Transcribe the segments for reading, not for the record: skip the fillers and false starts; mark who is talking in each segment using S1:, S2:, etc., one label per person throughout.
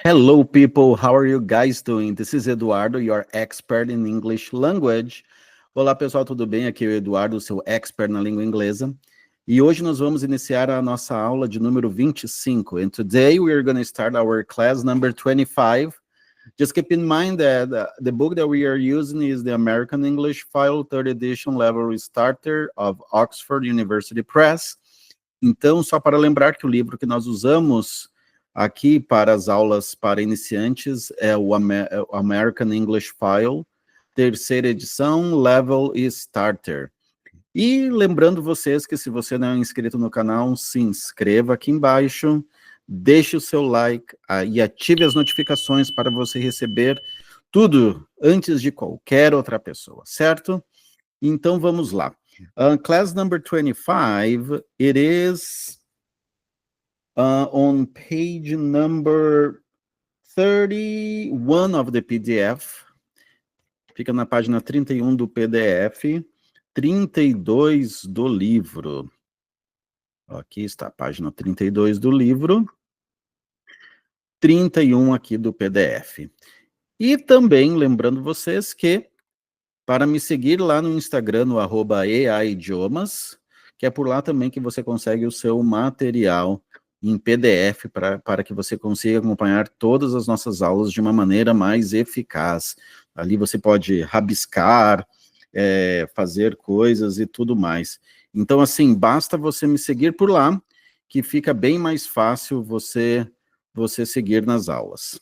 S1: Hello, people. How are you guys doing? This is Eduardo, your expert in English language. Olá, pessoal, tudo bem? Aqui é o Eduardo, seu expert na língua inglesa. E hoje nós vamos iniciar a nossa aula de número 25. And today we are going to start our class number 25. Just keep in mind that the book that we are using is the American English File 3rd Edition Level Starter of Oxford University Press. Então, só para lembrar que o livro que nós usamos aqui para as aulas para iniciantes é o American English File, 3ª edição, Level Starter. E lembrando vocês que se você não é inscrito no canal, se inscreva aqui embaixo, deixe o seu like e ative as notificações para você receber tudo antes de qualquer outra pessoa, certo? Então vamos lá. Class number 25, it is on page number 31 of the PDF. Fica na página 31 do PDF, 32 do livro. Aqui está a página 32 do livro, 31 aqui do PDF. E também lembrando vocês que para me seguir lá no Instagram, no @eaidiomas, que é por lá também que você consegue o seu material em PDF para que você consiga acompanhar todas as nossas aulas de uma maneira mais eficaz. Ali você pode rabiscar, fazer coisas e tudo mais. Então, assim, basta você me seguir por lá, que fica bem mais fácil você seguir nas aulas.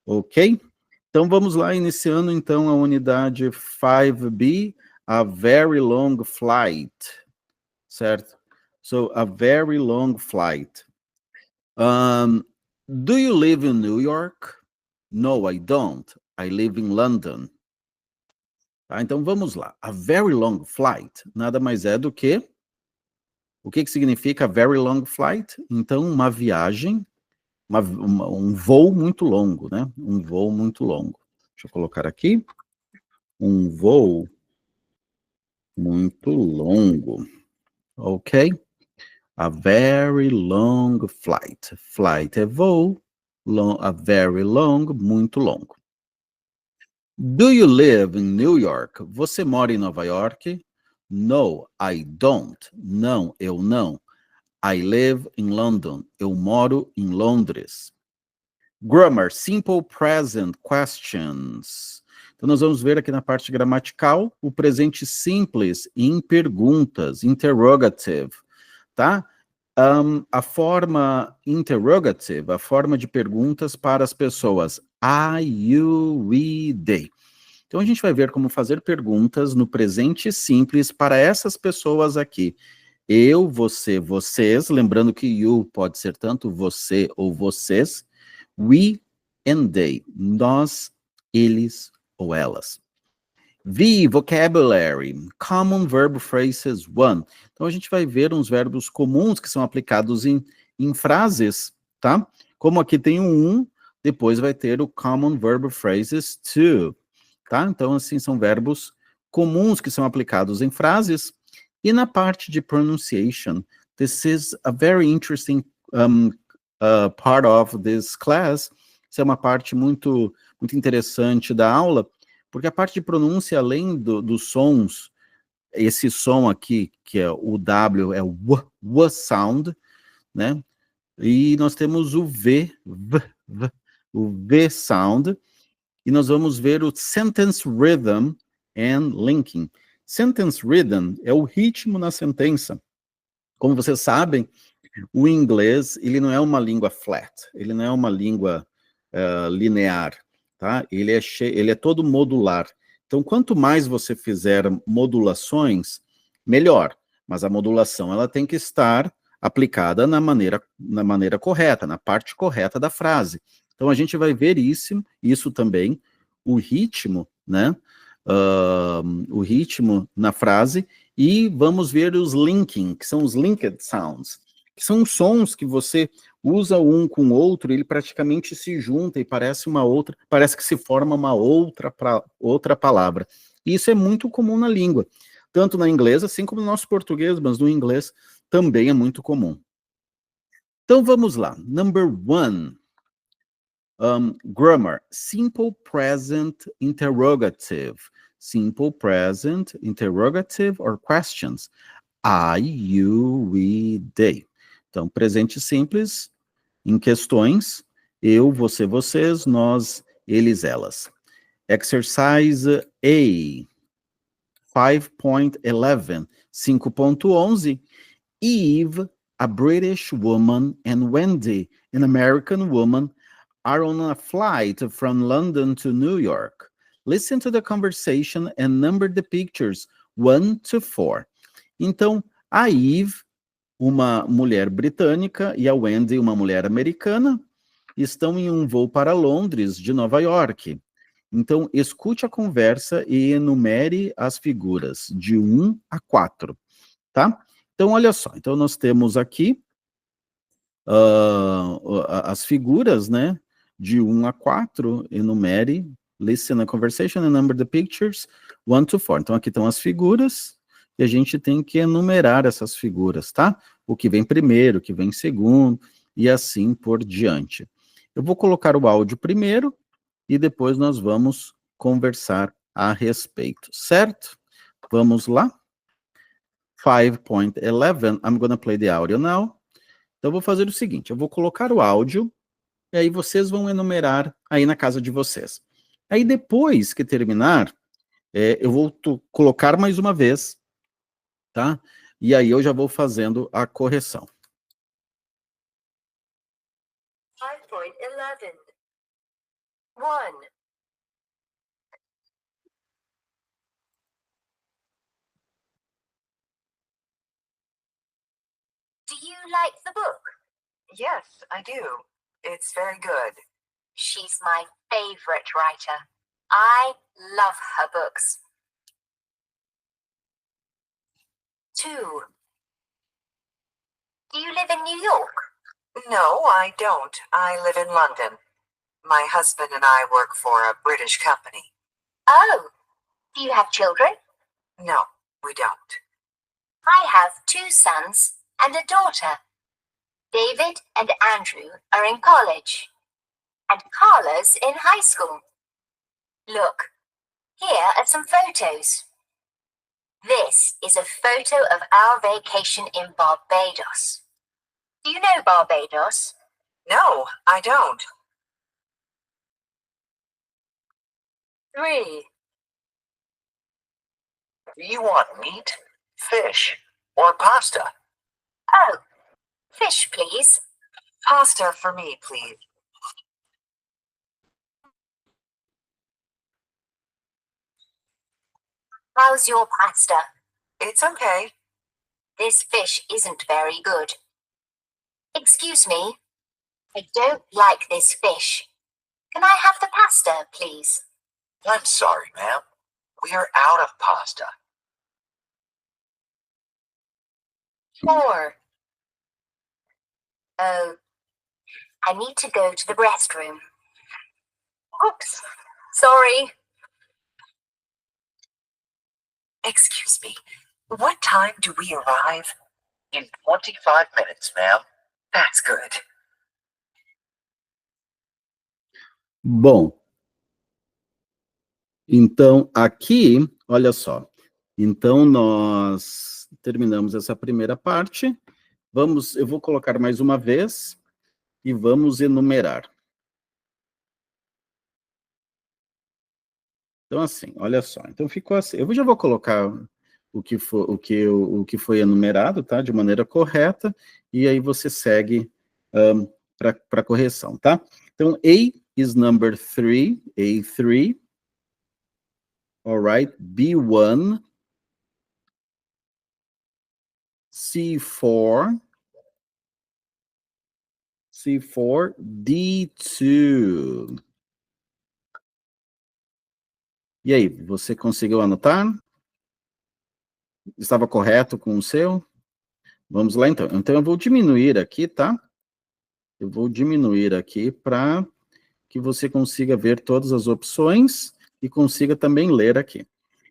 S1: Ok? Então, vamos lá, iniciando, então, a unidade 5B, a very long flight, certo? So, a very long flight. Do you live in New York? No, I don't. I live in London. Tá, então, vamos lá. A very long flight nada mais é do que... O que significa a very long flight? Então, uma viagem... um voo muito longo, né? Um voo muito longo. Deixa eu colocar aqui. Um voo muito longo. Ok? A very long flight. Flight é voo. A very long, muito longo. Do you live in New York? Você mora em Nova York? No, I don't. Não, eu não. I live in London. Eu moro em Londres. Grammar, simple present questions. Então, nós vamos ver aqui na parte gramatical o presente simples em perguntas, interrogative, tá? A forma interrogative, a forma de perguntas para as pessoas. Are you, we, they. Então, a gente vai ver como fazer perguntas no presente simples para essas pessoas aqui. Eu, você, vocês, lembrando que you pode ser tanto você ou vocês, we and they, nós, eles ou elas. V, vocabulary, common verb phrases 1. Então, a gente vai ver uns verbos comuns que são aplicados em frases, tá? Como aqui tem um, depois vai ter o common verb phrases 2, tá? Então, assim, são verbos comuns que são aplicados em frases. E na parte de pronunciation, this is a very interesting part of this class. Isso é uma parte muito interessante da aula, porque a parte de pronúncia, além dos sons, esse som aqui, que é o W, é o W sound, né? E nós temos o o V sound, e nós vamos ver o sentence rhythm and linking. Sentence rhythm é o ritmo na sentença. Como vocês sabem, o inglês, ele não é uma língua flat, ele não é uma língua linear, tá? Ele é todo modular. Então, quanto mais você fizer modulações, melhor. Mas a modulação, ela tem que estar aplicada na maneira correta, na parte correta da frase. Então, a gente vai ver isso também, o ritmo, né? O ritmo na frase, e vamos ver os linking, que são os linked sounds, que são sons que você usa um com o outro, ele praticamente se junta e parece que se forma uma outra palavra. E isso é muito comum na língua, tanto na inglesa, assim como no nosso português, mas no inglês também é muito comum. Então vamos lá, number 1. Grammar, simple present interrogative. Simple present interrogative or questions. I, you, we, they. Então, presente simples em questões. Eu, você, vocês, nós, eles, elas. Exercise A. 5.11. 5.11. Eve, a British woman, and Wendy, an American woman, are on a flight from London to New York. Listen to the conversation and number the pictures 1 to 4. Então, a Eve, uma mulher britânica, e a Wendy, uma mulher americana, estão em um voo para Londres, de Nova York. Então, escute a conversa e enumere as figuras de 1 a 4, tá? Então, olha só. Então, nós temos aqui as figuras, né? De 1 a 4, enumere, listen a conversation and number the pictures, 1 to 4. Então, aqui estão as figuras, e a gente tem que enumerar essas figuras, tá? O que vem primeiro, o que vem segundo, e assim por diante. Eu vou colocar o áudio primeiro, e depois nós vamos conversar a respeito, certo? Vamos lá? 5.11, I'm gonna play the audio now. Então, eu vou fazer o seguinte, eu vou colocar o áudio, e aí vocês vão enumerar aí na casa de vocês. Aí depois que terminar, eu vou colocar mais uma vez, tá? E aí eu já vou fazendo a correção.
S2: 5.11. 1. Do you like the book?
S3: Yes, I do. It's very good.
S2: She's my favorite writer. I love her books. 2. Do you live in New York?
S3: No, I don't. I live in London. My husband and I work for a British company.
S2: Oh, do you have children?
S3: No, we don't.
S2: I have 2 sons and a daughter. David and Andrew are in college, and Carla's in high school. Look, here are some photos. This is a photo of our vacation in Barbados. Do you know Barbados?
S3: No, I don't.
S2: 3.
S4: Do you want meat, fish, or pasta?
S2: Oh, fish, please.
S3: Pasta for me, please.
S2: How's your pasta?
S3: It's okay.
S2: This fish isn't very good. Excuse me, I don't like this fish. Can I have the pasta, please?
S4: I'm sorry, ma'am. We are out of pasta.
S2: 4. Oh, I need to go to the restroom. Oops, sorry.
S3: Excuse me. What time do we arrive?
S4: In 25 minutes, ma'am.
S3: That's good.
S1: Bom, então aqui, olha só. Então nós terminamos essa primeira parte. Eu vou colocar mais uma vez e vamos enumerar. Então assim, olha só. Então ficou assim. Eu já vou colocar o que foi enumerado, tá? De maneira correta, e aí você segue para correção, tá? Então A is number 3, A3. All right, B1, C4, D2. E aí, você conseguiu anotar? Estava correto com o seu? Vamos lá, então. Então, eu vou diminuir aqui, tá? Eu vou diminuir aqui para que você consiga ver todas as opções e consiga também ler aqui.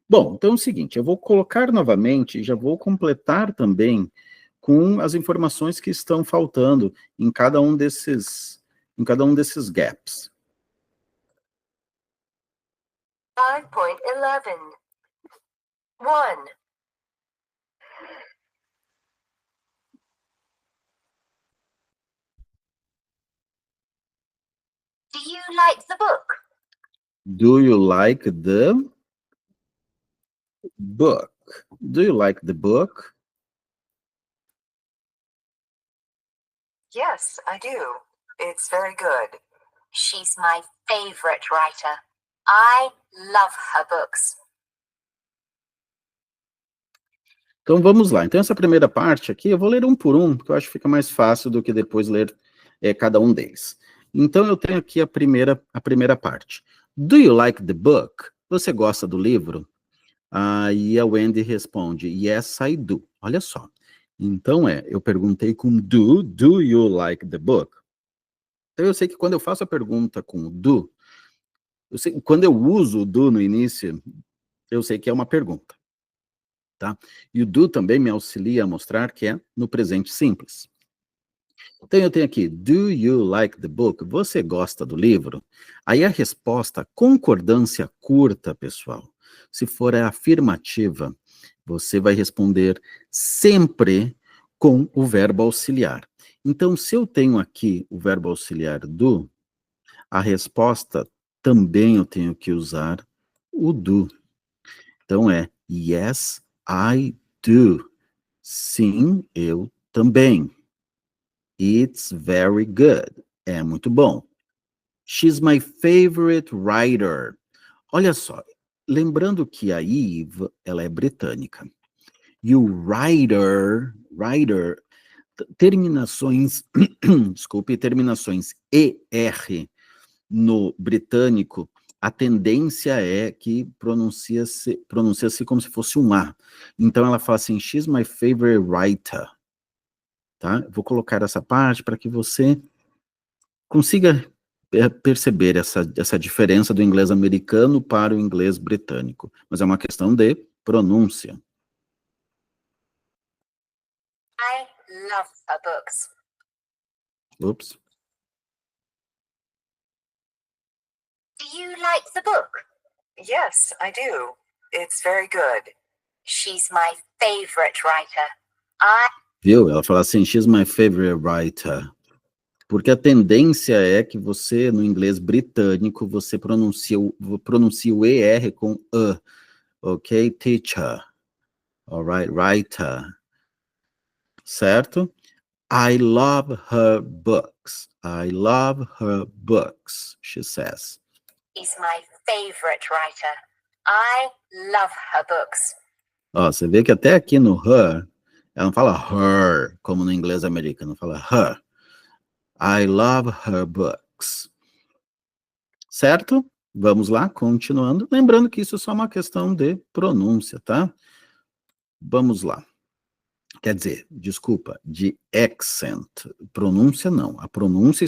S1: Bom, então é o seguinte, eu vou colocar novamente, já vou completar também com as informações que estão faltando em cada um desses gaps,
S2: 5.11. 1. Do you like the book?
S1: Do you like the book? Do you like the book?
S3: Yes, I do. It's very good.
S2: She's my favorite writer. I love her books.
S1: Então vamos lá. Então essa primeira parte aqui, eu vou ler um por um, porque eu acho que fica mais fácil do que depois ler cada um deles. Então eu tenho aqui a primeira parte. Do you like the book? Você gosta do livro? Aí a Wendy responde, yes, I do. Olha só. Então eu perguntei com do you like the book? Então eu sei que quando eu faço a pergunta com do, quando eu uso o do no início, eu sei que é uma pergunta. Tá? E o do também me auxilia a mostrar que é no presente simples. Então eu tenho aqui, do you like the book? Você gosta do livro? Aí a resposta, concordância curta, pessoal. Se for a afirmativa, você vai responder sempre com o verbo auxiliar. Então, se eu tenho aqui o verbo auxiliar do, a resposta também eu tenho que usar o do. Então yes, I do. Sim, eu também. It's very good. É muito bom. She's my favorite writer. Olha só, lembrando que a Eve, ela é britânica. E o writer, terminações, desculpe, terminações ER no britânico, a tendência é que pronuncia-se como se fosse um A. Então ela fala assim, she's my favorite writer. Tá? Vou colocar essa parte para que você consiga perceber essa diferença do inglês americano para o inglês britânico. Mas é uma questão de pronúncia.
S2: I love her books.
S1: Ups.
S2: Do you like the book?
S3: Yes, I do. It's very good.
S2: She's my favorite writer.
S1: Viu? Ela fala assim, she's my favorite writer. Porque a tendência é que você, no inglês britânico, você pronuncia o ER com A. Ok? Teacher. Alright, writer. Certo? I love her books. I love her books, she says.
S2: She's my favorite writer. I love her books.
S1: Ó, você vê que até aqui no her, ela não fala her, como no inglês americano, fala her. I love her books. Certo? Vamos lá, continuando. Lembrando que isso é só uma questão de pronúncia, tá? Vamos lá. Quer dizer, desculpa, de accent. Pronúncia não. A pronúncia,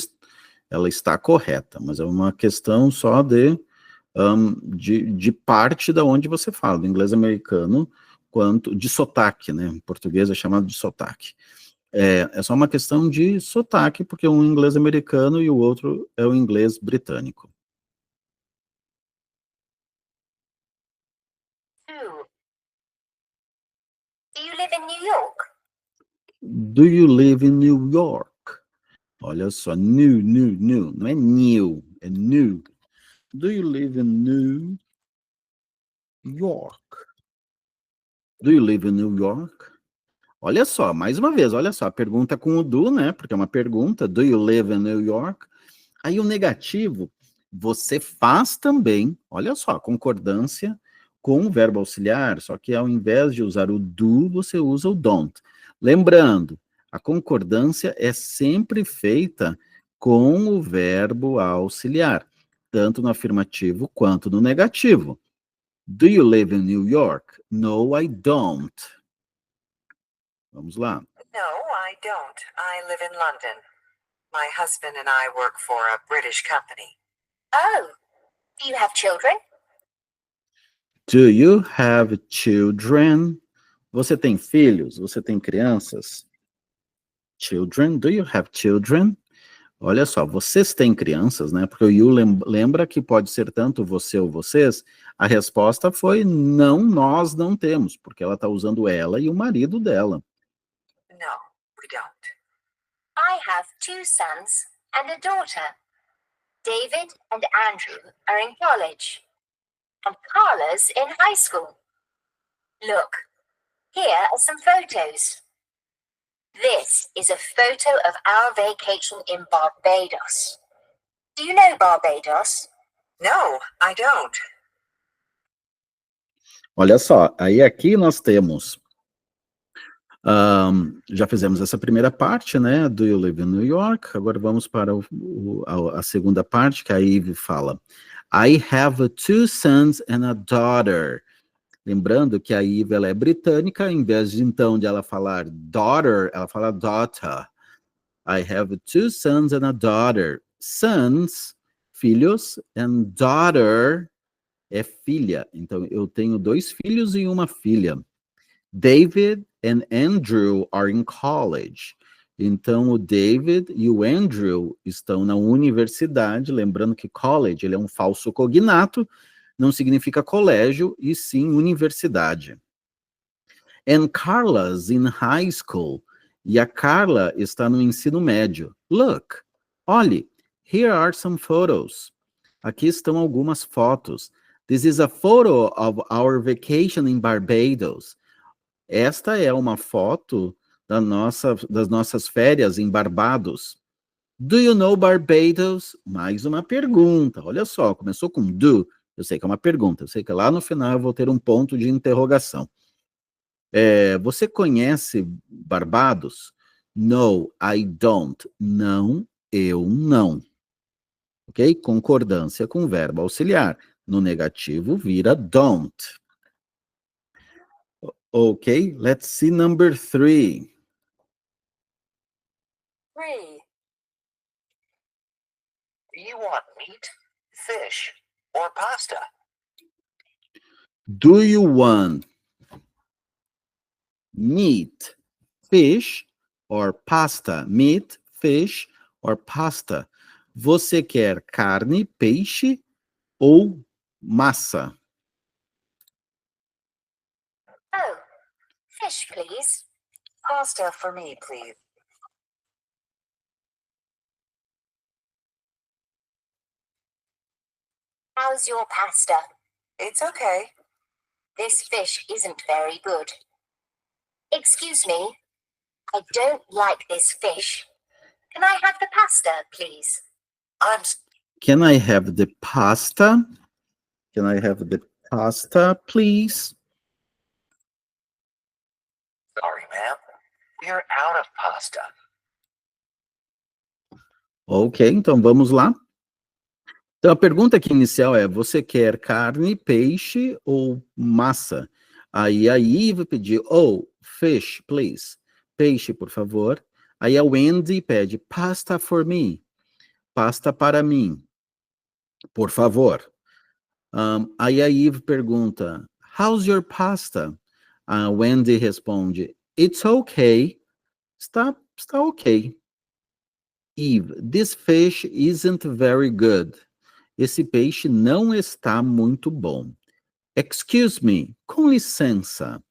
S1: ela está correta, mas é uma questão só de parte da onde você fala, do inglês americano, quanto de sotaque, né? Em português é chamado de sotaque. É só uma questão de sotaque, porque um é inglês americano e o outro é o inglês britânico.
S2: 2. Do you live in New York?
S1: Do you live in New York? Olha só, new, não é new, é new. Do you live in New York? Do you live in New York? Olha só, mais uma vez, olha só, a pergunta com o do, né? Porque é uma pergunta, do you live in New York? Aí o negativo, você faz também, olha só, concordância com o verbo auxiliar, só que ao invés de usar o do, você usa o don't. Lembrando, a concordância é sempre feita com o verbo auxiliar, tanto no afirmativo quanto no negativo. Do you live in New York? No, I don't. Vamos lá.
S3: No, I don't. I live in London. My husband and I work for a British company.
S2: Oh, do you have children?
S1: Do you have children? Você tem filhos? Você tem crianças? Children, do you have children? Olha só, vocês têm crianças, né? Porque o you lembra que pode ser tanto você ou vocês. A resposta foi não, nós não temos, porque ela está usando ela e o marido dela.
S3: No, we don't.
S2: I have 2 sons and a daughter. David and Andrew are in college, and Carla's in high school. Look, here are some photos. This is a photo of our vacation in Barbados. Do you know Barbados?
S3: No, I don't.
S1: Olha só, aí aqui nós temos, já fizemos essa primeira parte, né, do You Live in New York, agora vamos para a segunda parte, que a Eve fala, I have 2 sons and a daughter. Lembrando que a Eve, ela é britânica, em vez de então de ela falar daughter, ela fala daughter. I have 2 sons and a daughter. Sons, filhos, and daughter é filha. Então, eu tenho 2 filhos e uma filha. David and Andrew are in college. Então, o David e o Andrew estão na universidade. Lembrando que college ele é um falso cognato, não significa colégio, e sim universidade. And Carla's in high school. E a Carla está no ensino médio. Look, olhe, here are some photos. Aqui estão algumas fotos. This is a photo of our vacation in Barbados. Esta é uma foto das nossas férias em Barbados. Do you know Barbados? Mais uma pergunta. Olha só, começou com do. Eu sei que é uma pergunta. Eu sei que lá no final eu vou ter um ponto de interrogação. Você conhece Barbados? No, I don't. Não, eu não. Ok? Concordância com verbo auxiliar. No negativo vira don't. Ok, let's see number 3.
S2: 3.
S4: Do you want meat, fish, or pasta?
S1: Do you want meat, fish, or pasta? Meat, fish, or pasta. Você quer carne, peixe ou massa?
S2: Oh, fish, please.
S3: Pasta for me, please.
S2: How's your pasta?
S3: It's okay.
S2: This fish isn't very good. Excuse me, I don't like this fish. Can I have the pasta, please?
S1: Can I have the pasta? Can I have the pasta, please?
S4: Sorry, ma'am. We're out of pasta.
S1: Ok, então vamos lá. Então a pergunta aqui inicial é, você quer carne, peixe ou massa? Aí a Eve pediu, oh, fish, please. Peixe, por favor. Aí a Wendy pede, pasta for me. Pasta para mim. Por favor. Aí a Eve pergunta, how's your pasta? A Wendy responde, it's okay. Está ok. Eve, this fish isn't very good. Esse peixe não está muito bom. Excuse me, com licença.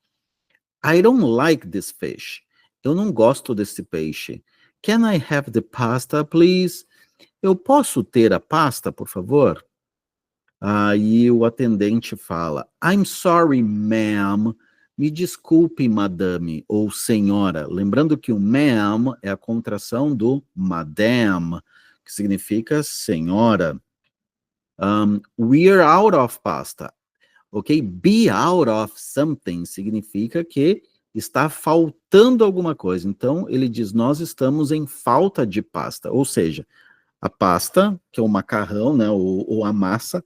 S1: I don't like this fish. Eu não gosto desse peixe. Can I have the pasta, please? Eu posso ter a pasta, por favor? Aí o atendente fala, I'm sorry, ma'am. Me desculpe, madame ou senhora. Lembrando que o ma'am é a contração do madame, que significa senhora. We're out of pasta. Ok? Be out of something significa que está faltando alguma coisa. Então, ele diz, nós estamos em falta de pasta. Ou seja, a pasta, que é o macarrão, né, ou a massa,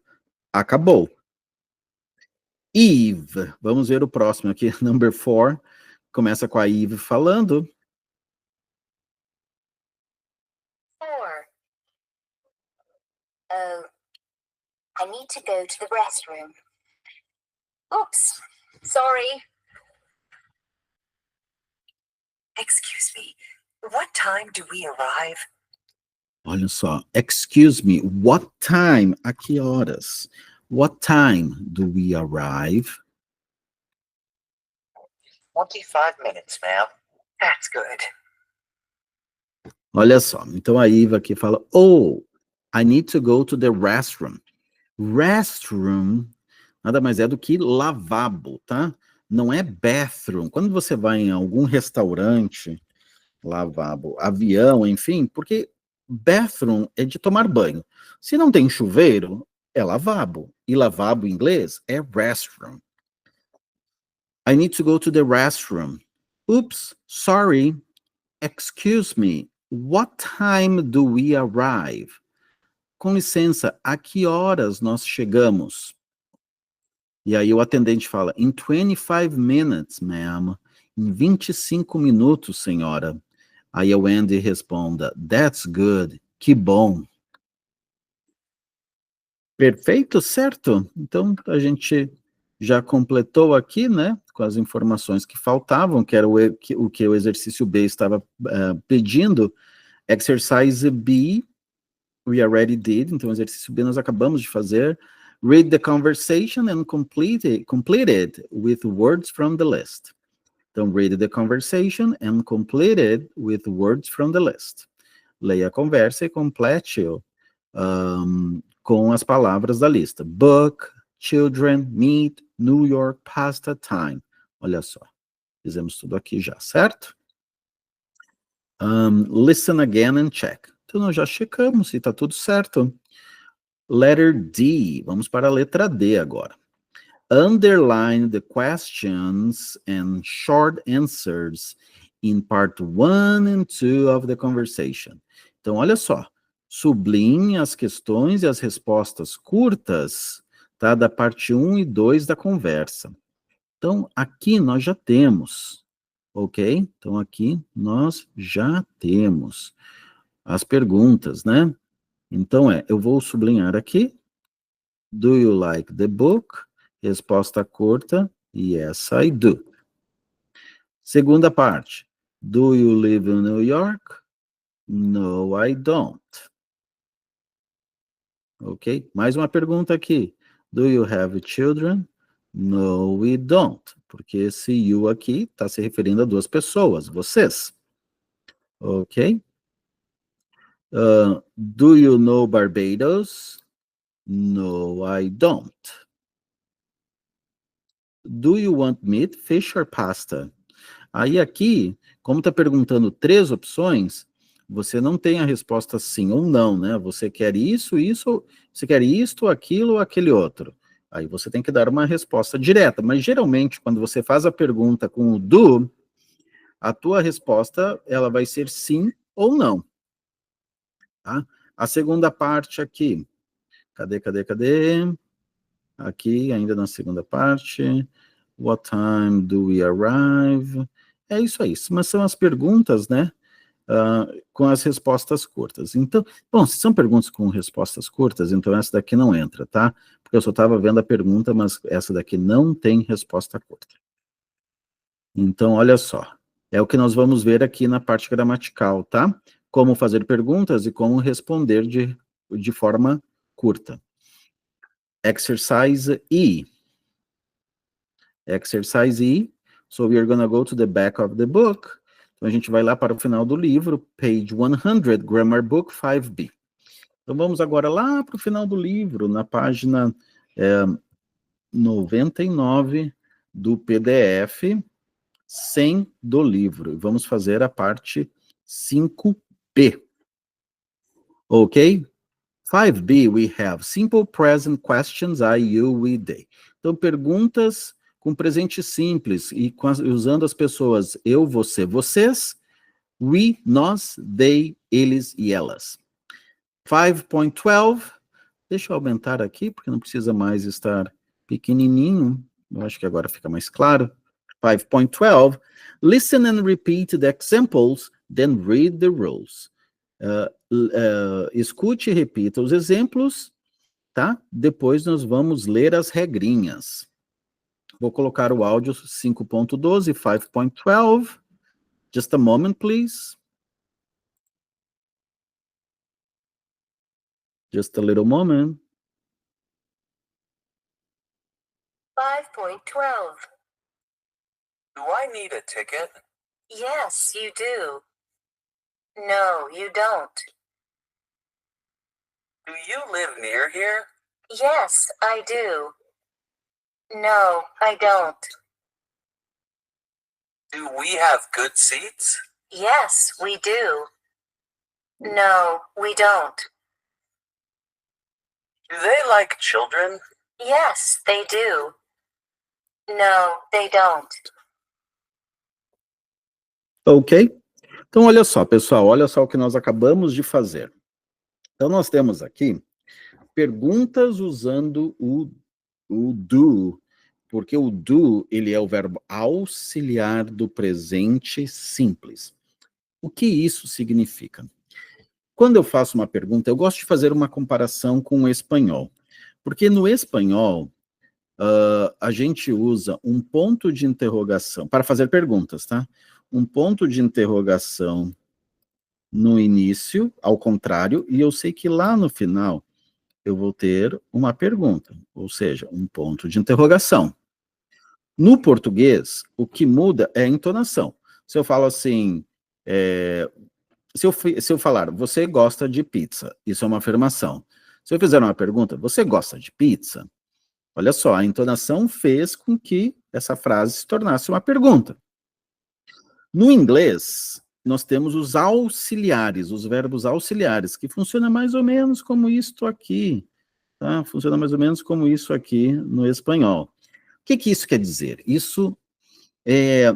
S1: acabou. Eve, vamos ver o próximo aqui, number 4. Começa com a Eve falando.
S2: 4. Oh, I need to go to the restroom. Oops, sorry.
S3: Excuse me. What time do we arrive?
S1: Olha só. Excuse me, what time? A que horas? What time do we arrive?
S4: 25 minutes, ma'am.
S3: That's good.
S1: Olha só. Então a Iva aqui fala, oh, I need to go to the restroom. Restroom nada mais é do que lavabo, tá? Não é bathroom. Quando você vai em algum restaurante, lavabo, avião, enfim, porque bathroom é de tomar banho. Se não tem chuveiro, é lavabo. E lavabo em inglês é restroom. I need to go to the restroom. Oops, sorry. Excuse me. What time do we arrive? Com licença, a que horas nós chegamos? E aí o atendente fala, in 25 minutes, ma'am. Em 25 minutos, senhora. Aí o Andy responda, that's good. Que bom. Perfeito, certo? Então, a gente já completou aqui, né, com as informações que faltavam, que era o que o exercício B estava pedindo. Exercise B, we already did. Então, o exercício B nós acabamos de fazer. Read the conversation and complete it with words from the list. Então, read the conversation and complete it with words from the list. Leia a conversa e complete-o com as palavras da lista. Book, children, meet, New York, pasta, time. Olha só, fizemos tudo aqui já, certo? Listen again and check. Então, nós já checamos e tá tudo certo. Letter D, vamos para a letra D agora. Underline the questions and short answers in part 1 and 2 of the conversation. Então, olha só, sublinhe as questões e as respostas curtas, tá, da parte 1 e 2 da conversa. Então, aqui nós já temos, ok? Então, aqui nós já temos as perguntas, né? Então, eu vou sublinhar aqui, do you like the book? Resposta curta, yes, I do. Segunda parte, do you live in New York? No, I don't. Ok? Mais uma pergunta aqui. Do you have children? No, we don't. Porque esse you aqui está se referindo a duas pessoas, vocês. Ok? Do you know Barbados? No, I don't. Do you want meat, fish or pasta? Aí aqui, como está perguntando 3 opções, você não tem a resposta sim ou não, né? Você quer isso, você quer isto, aquilo ou aquele outro. Aí você tem que dar uma resposta direta, mas geralmente quando você faz a pergunta com o do, a tua resposta, ela vai ser sim ou não. Tá? A segunda parte aqui, cadê? Aqui, ainda na segunda parte, what time do we arrive? É isso aí, mas são as perguntas, né, com as respostas curtas. Então, bom, se são perguntas com respostas curtas, então essa daqui não entra, tá? Porque eu só estava vendo a pergunta, mas essa daqui não tem resposta curta. Então, olha só, é o que nós vamos ver aqui na parte gramatical, tá? Como fazer perguntas e como responder de forma curta. Exercise E. Exercise E. So we are going to go to the back of the book. Então a gente vai lá para o final do livro, page 100, Grammar Book 5B. Então vamos agora lá para o final do livro, na página 99 do PDF, 100 do livro. Vamos fazer a parte 5B. Ok? 5B, we have simple present questions, I, you, we, they. Então, perguntas com presente simples, e usando as pessoas eu, você, vocês, we, nós, they, eles e elas. 5.12, deixa eu aumentar aqui, porque não precisa mais estar pequenininho, eu acho que agora fica mais claro. 5.12, listen and repeat the examples, then read the rules. Escute e repita os exemplos, tá? Depois nós vamos ler as regrinhas. Vou colocar o áudio 5.12, 5.12. Just a moment, please. Just a little moment.
S3: 5.12.
S4: Do I need a ticket?
S3: Yes, you do. No, you don't.
S4: Do you live near here?
S3: Yes, I do. No, I don't.
S4: Do we have good seats?
S3: Yes, we do. No, we don't.
S4: Do they like children?
S3: Yes, they do. No, they don't.
S1: Ok? Então, olha só, pessoal, olha só o que nós acabamos de fazer. Então, nós temos aqui perguntas usando o do, porque o do, ele é o verbo auxiliar do presente simples. O que isso significa? Quando eu faço uma pergunta, eu gosto de fazer uma comparação com o espanhol, porque no espanhol, a gente usa um ponto de interrogação, para fazer perguntas, tá? Um ponto de interrogação no início, ao contrário, e eu sei que lá no final eu vou ter uma pergunta, ou seja, um ponto de interrogação. No português, o que muda é a entonação. Se eu falo assim, se eu falar, você gosta de pizza, isso é uma afirmação. Se eu fizer uma pergunta, você gosta de pizza? Olha só, a entonação fez com que essa frase se tornasse uma pergunta. No inglês, nós temos os auxiliares, os verbos auxiliares, que funcionam mais ou menos como isto aqui, tá? Funciona mais ou menos como isso aqui no espanhol. O que isso quer dizer? Isso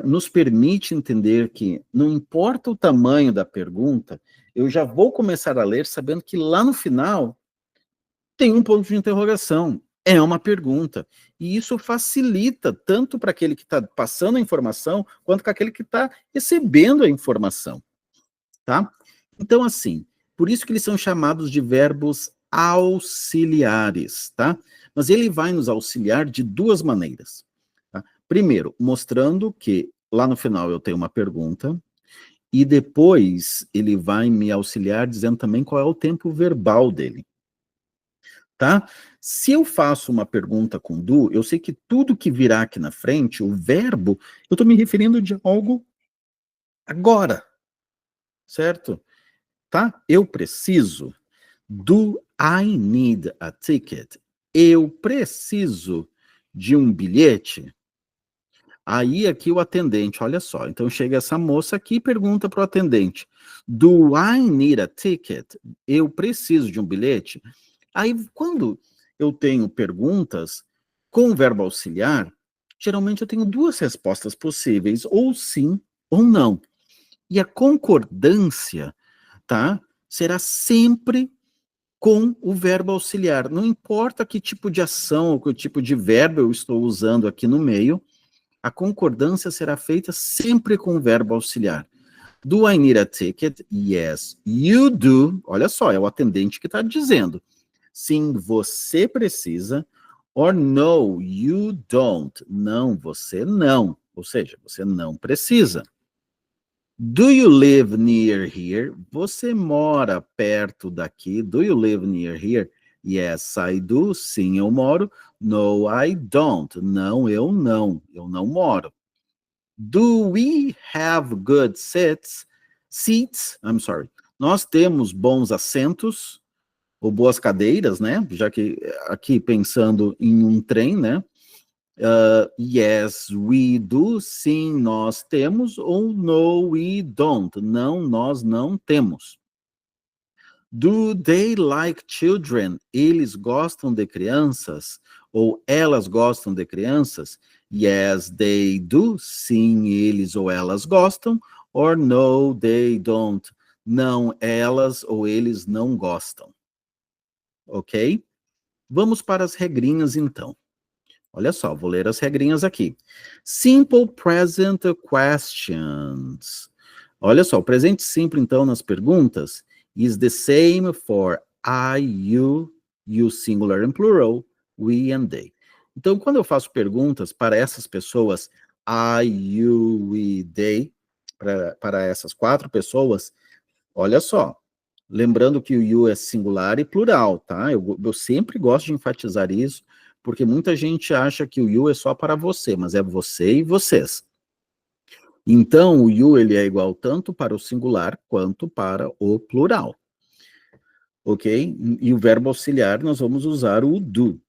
S1: nos permite entender que não importa o tamanho da pergunta, eu já vou começar a ler sabendo que lá no final tem um ponto de interrogação, é uma pergunta. E isso facilita tanto para aquele que está passando a informação, quanto para aquele que está recebendo a informação, tá? Então, assim, por isso que eles são chamados de verbos auxiliares, tá? Mas ele vai nos auxiliar de duas maneiras. Tá? Primeiro, mostrando que lá no final eu tenho uma pergunta, e depois ele vai me auxiliar dizendo também qual é o tempo verbal dele. Tá? Se eu faço uma pergunta com do, eu sei que tudo que virá aqui na frente, o verbo, eu estou me referindo de algo agora, certo? Tá? Eu preciso. Do I need a ticket? Eu preciso de um bilhete? Aí aqui o atendente, olha só, então chega essa moça aqui e pergunta para o atendente, do I need a ticket? Eu preciso de um bilhete? Aí quando eu tenho perguntas com o verbo auxiliar, geralmente eu tenho duas respostas possíveis, ou sim ou não. E a concordância, tá, será sempre com o verbo auxiliar. Não importa que tipo de ação ou que tipo de verbo eu estou usando aqui no meio, a concordância será feita sempre com o verbo auxiliar. Do I need a ticket? Yes, you do. Olha só, é o atendente que está dizendo. Sim, você precisa. Or no, you don't. Não, você não. Ou seja, você não precisa. Do you live near here? Você mora perto daqui? Do you live near here? Yes, I do. Sim, eu moro. No, I don't. Não, eu não. Eu não moro. Do we have good seats? I'm sorry. Nós temos bons assentos ou boas cadeiras, né? Já que aqui pensando em um trem, né? Yes, we do. Sim, nós temos. Ou no, we don't. Não, nós não temos. Do they like children? Eles gostam de crianças? Ou elas gostam de crianças? Yes, they do. Sim, eles ou elas gostam. Or no, they don't. Não, elas ou eles não gostam. Ok? Vamos para as regrinhas, então. Olha só, vou ler as regrinhas aqui. Simple present questions. Olha só, o presente simples, então, nas perguntas, is the same for I, you singular and plural, we and they. Então, quando eu faço perguntas para essas pessoas, I, you, we, they, para essas quatro pessoas, olha só, Lembrando que o you é singular e plural, tá? Eu sempre gosto de enfatizar isso, porque muita gente acha que o you é só para você, mas é você e vocês. Então, o you ele é igual tanto para o singular quanto para o plural. Ok? E o verbo auxiliar nós vamos usar o do.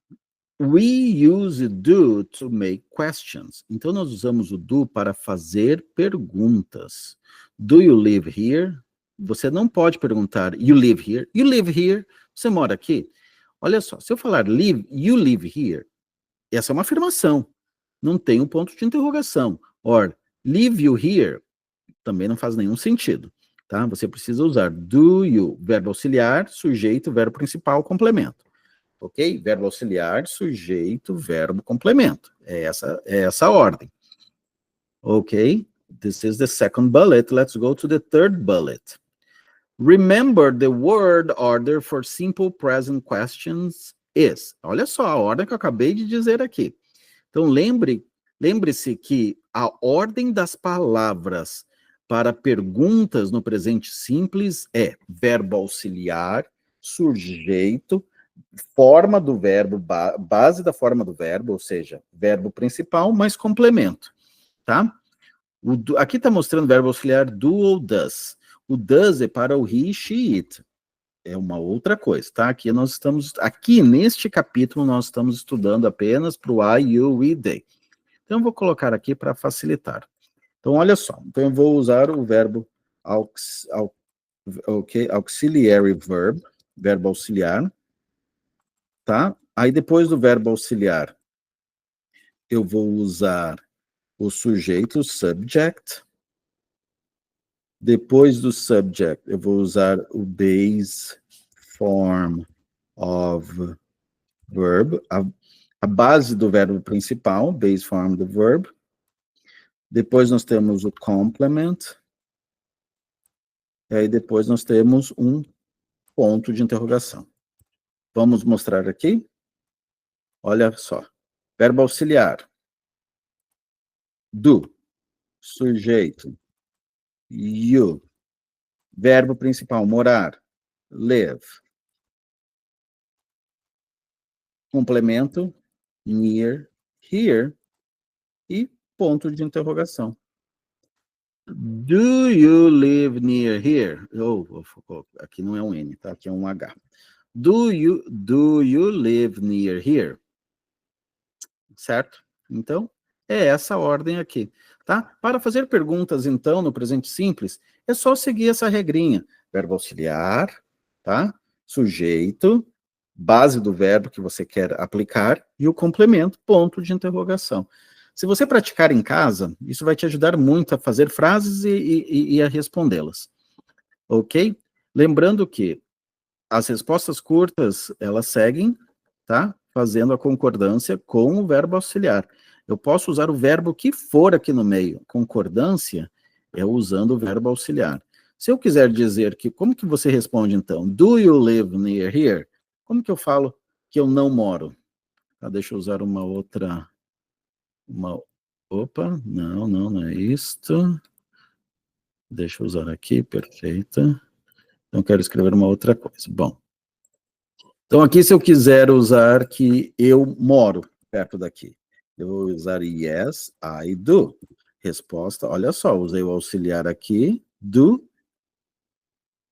S1: We use do to make questions. Então, nós usamos o do para fazer perguntas. Do you live here? Você não pode perguntar, you live here? You live here? Você mora aqui? Olha só, se eu falar live, you live here, essa é uma afirmação. Não tem um ponto de interrogação. Or, live you here? Também não faz nenhum sentido. Tá? Você precisa usar do you, verbo auxiliar, sujeito, verbo principal, complemento. Ok? Verbo auxiliar, sujeito, verbo, complemento. É essa a ordem. Ok? This is the second bullet. Let's go to the third bullet. Remember the word order for simple present questions is. Olha só a ordem que eu acabei de dizer aqui. Então, lembre-se que a ordem das palavras para perguntas no presente simples é verbo auxiliar, sujeito, forma do verbo, base da forma do verbo, ou seja, verbo principal mais complemento, tá? Aqui está mostrando verbo auxiliar do ou does. O does é para o he, she, it. É uma outra coisa, tá? Aqui neste capítulo nós estamos estudando apenas para o I, you, we, they. Então eu vou colocar aqui para facilitar. Então olha só, então eu vou usar o verbo auxiliary verb, verbo auxiliar, tá? Aí depois do verbo auxiliar, eu vou usar o sujeito, subject. Depois do subject, eu vou usar o base form of verb, a base do verbo principal, base form do verb. Depois nós temos o complement. E aí depois nós temos um ponto de interrogação. Vamos mostrar aqui? Olha só. Verbo auxiliar. Do. Sujeito. You. Verbo principal, morar. Live. Complemento. Near. Here. E ponto de interrogação. Do you live near here? Aqui não é um N, tá? Aqui é um H. Do you live near here? Certo? Então, é essa ordem aqui, tá? Para fazer perguntas, então, no presente simples, é só seguir essa regrinha. Verbo auxiliar, tá? Sujeito, base do verbo que você quer aplicar e o complemento, ponto de interrogação. Se você praticar em casa, isso vai te ajudar muito a fazer frases e a respondê-las. Ok? Lembrando que as respostas curtas, elas seguem, tá? Fazendo a concordância com o verbo auxiliar. Eu posso usar o verbo que for aqui no meio. Concordância é usando o verbo auxiliar. Se eu quiser dizer que, como que você responde então? Do you live near here? Como que eu falo que eu não moro? Tá, deixa eu usar uma outra... Opa, não é isto. Deixa eu usar aqui, perfeito. Então, quero escrever uma outra coisa. Bom, então aqui se eu quiser usar que eu moro perto daqui, eu vou usar yes, I do. Resposta, olha só, usei o auxiliar aqui, do,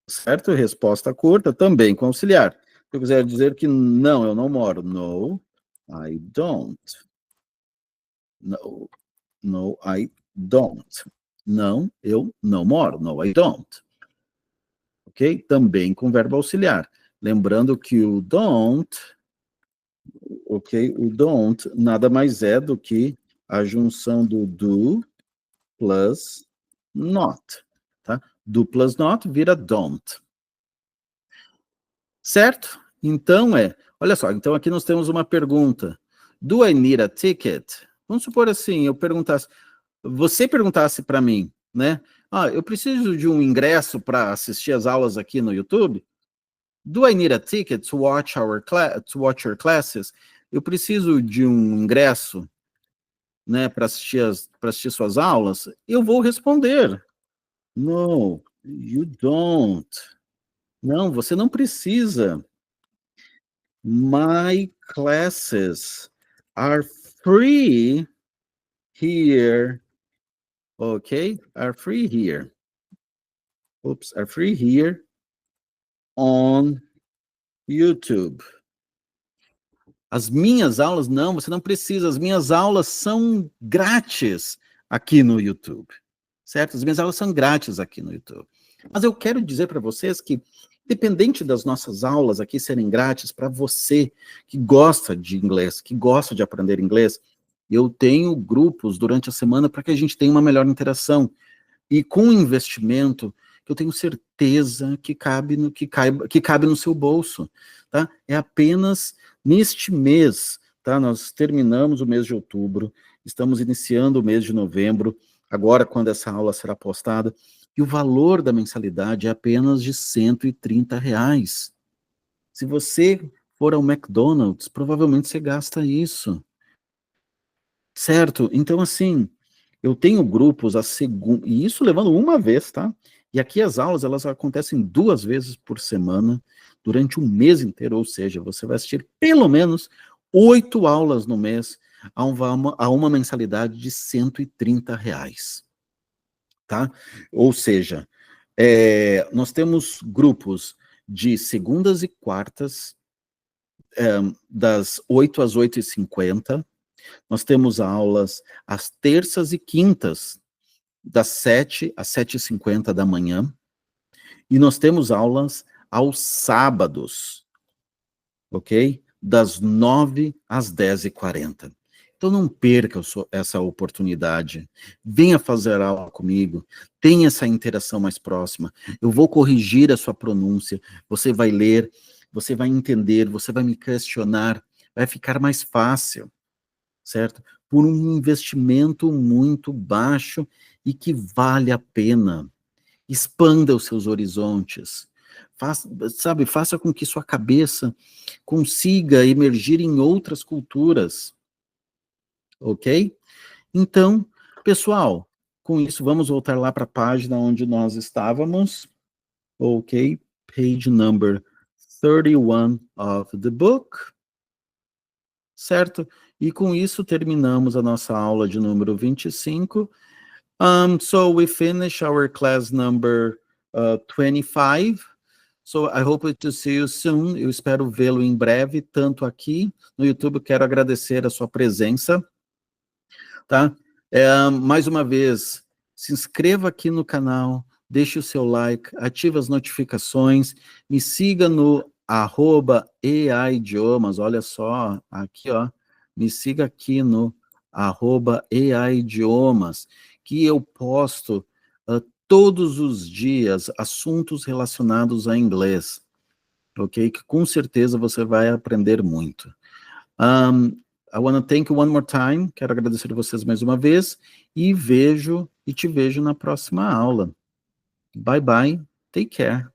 S1: certo? Resposta curta, também com auxiliar. Se eu quiser dizer que não, eu não moro, no, I don't. No, I don't. Não, eu não moro. No, I don't. Ok? Também com verbo auxiliar. Lembrando que o don't, ok? O don't nada mais é do que a junção do do plus not. Tá? Do plus not vira don't. Certo? Então olha só, então aqui nós temos uma pergunta. Do I need a ticket? Vamos supor assim, você perguntasse para mim, né? Eu preciso de um ingresso para assistir as aulas aqui no YouTube? Do I need a ticket to watch your classes? Eu preciso de um ingresso, né, para assistir suas aulas? Eu vou responder. No, you don't. Não, você não precisa. My classes are free here. Okay? Are free here. Oops, are free here on YouTube. As minhas aulas, não, você não precisa. As minhas aulas são grátis aqui no YouTube. Certo? As minhas aulas são grátis aqui no YouTube. Mas eu quero dizer para vocês que, independente das nossas aulas aqui serem grátis, para você que gosta de inglês, que gosta de aprender inglês, eu tenho grupos durante a semana para que a gente tenha uma melhor interação. E com investimento, eu tenho certeza que cabe no seu bolso, tá? É apenas neste mês, tá? Nós terminamos o mês de outubro, estamos iniciando o mês de novembro, agora quando essa aula será postada, e o valor da mensalidade é apenas de R$130. Se você for ao McDonald's, provavelmente você gasta isso, certo? Então, assim, eu tenho grupos, e isso levando uma vez, tá? E aqui as aulas, elas acontecem 2 vezes por semana, durante um mês inteiro, ou seja, você vai assistir pelo menos 8 aulas no mês, a uma mensalidade de R$130, tá? Ou seja, nós temos grupos de segundas e quartas, das 8 às 8h50, nós temos aulas às terças e quintas, das 7 às 7h50 da manhã, e nós temos aulas aos sábados, ok? Das 9 às 10h40. Então não perca essa oportunidade, venha fazer aula comigo, tenha essa interação mais próxima, eu vou corrigir a sua pronúncia, você vai ler, você vai entender, você vai me questionar, vai ficar mais fácil, certo? Por um investimento muito baixo e que vale a pena. Expanda os seus horizontes. Faça com que sua cabeça consiga emergir em outras culturas. Ok? Então, pessoal, com isso, vamos voltar lá para a página onde nós estávamos. Ok? Page number 31 of the book. Certo? E com isso terminamos a nossa aula de número 25. So we finish our class number 25. So I hope to see you soon. Eu espero vê-lo em breve, tanto aqui no YouTube. Quero agradecer a sua presença, tá? Mais uma vez, se inscreva aqui no canal, deixe o seu like, ative as notificações, me siga no @eaidiomas, olha só, aqui ó, me siga aqui no @eaidiomas, que eu posto todos os dias assuntos relacionados a inglês, ok? Que com certeza você vai aprender muito. I want to thank you one more time, quero agradecer a vocês mais uma vez, e te vejo na próxima aula. Bye bye, take care.